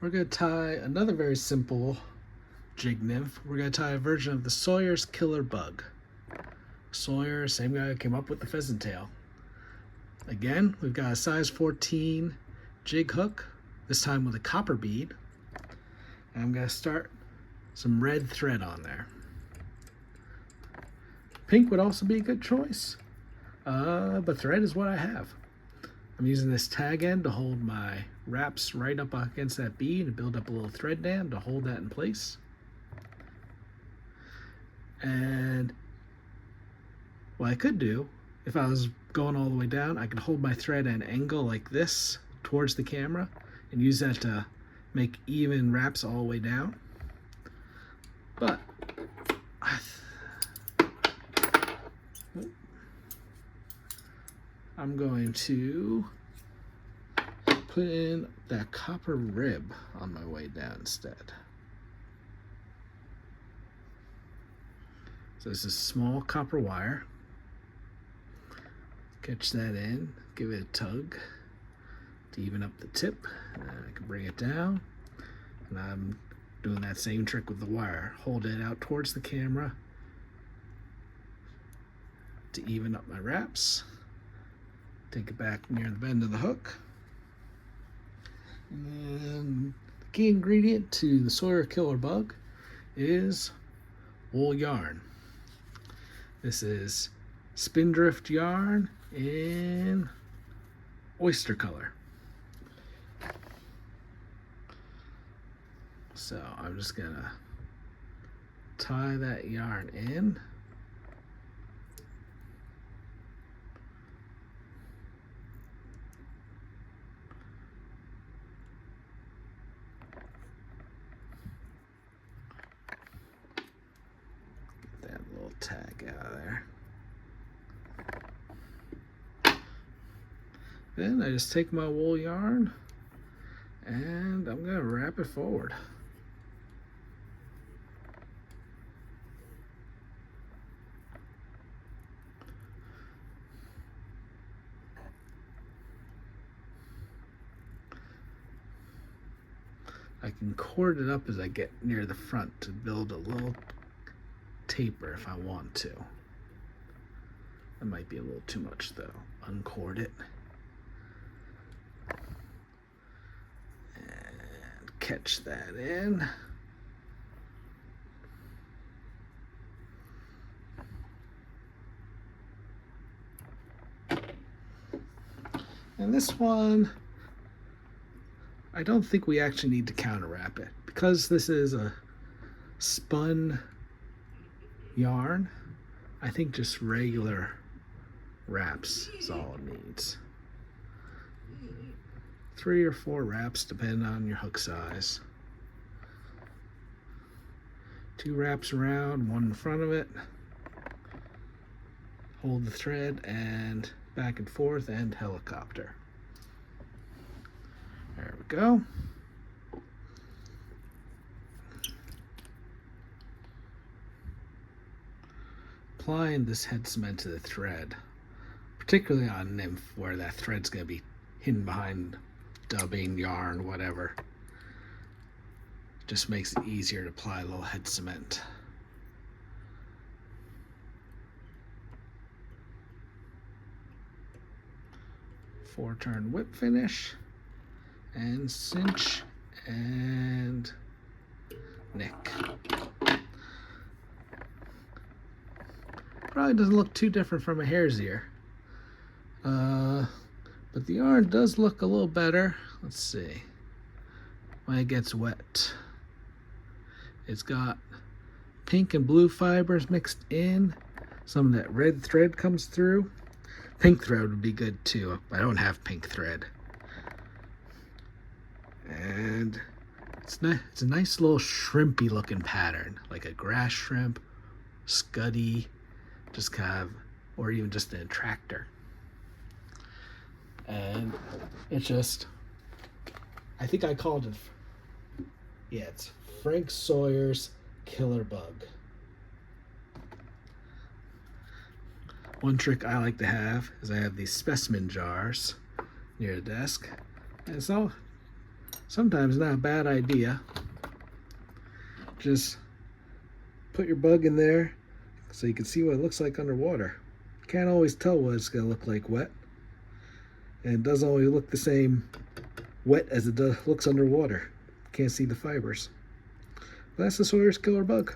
we're going to tie another very simple jig nymph. We're going to tie a version of the Sawyer's Killer Bug. Sawyer, same guy who came up with the pheasant tail. Again, we've got a size 14 jig hook, this time with a copper bead. And I'm going to start some red thread on there. Pink would also be a good choice, but thread is what I have. I'm using this tag end to hold my wraps right up against that bead and build up a little thread dam to hold that in place. And what I could do, if I was going all the way down, I could hold my thread at an angle like this towards the camera and use that to make even wraps all the way down. But I'm going to put in that copper rib on my way down instead. So this is small copper wire. Catch that in, give it a tug to even up the tip, and I can bring it down. And I'm doing that same trick with the wire. Hold it out towards the camera to even up my wraps. Take it back near the bend of the hook. And then the key ingredient to the Sawyer Killer Bug is wool yarn. This is spindrift yarn in oyster color. So I'm just gonna tie that yarn in. Get that little tag out of there. Then I just take my wool yarn and I'm gonna wrap it forward. I can cord it up as I get near the front to build a little taper if I want to. That might be a little too much though. Uncord it. And catch that in. And this one, I don't think we actually need to counter wrap it. Because this is a spun yarn, I think just regular wraps is all it needs. 3 or 4 wraps depending on your hook size. 2 wraps around, 1 in front of it. Hold the thread and back and forth and helicopter. There we go. Applying this head cement to the thread, particularly on nymph where that thread's going to be hidden behind dubbing, yarn, whatever. Just makes it easier to apply a little head cement. Four-turn whip finish, and cinch, and nick. Probably doesn't look too different from a hare's ear. But the yarn does look a little better. Let's see. When it gets wet. It's got pink and blue fibers mixed in. Some of that red thread comes through. Pink thread would be good too. I don't have pink thread. And it's a nice little shrimpy looking pattern, like a grass shrimp, scuddy, just kind of, or even just an attractor. And it's just, I think I called it, yeah, it's Frank Sawyer's Killer Bug. One trick I like to have is I have these specimen jars near the desk, and so sometimes not a bad idea. Just put your bug in there so you can see what it looks like underwater. Can't always tell what it's going to look like wet. And it doesn't always look the same wet as it looks underwater. Can't see the fibers. But that's the Sawyer's killer bug.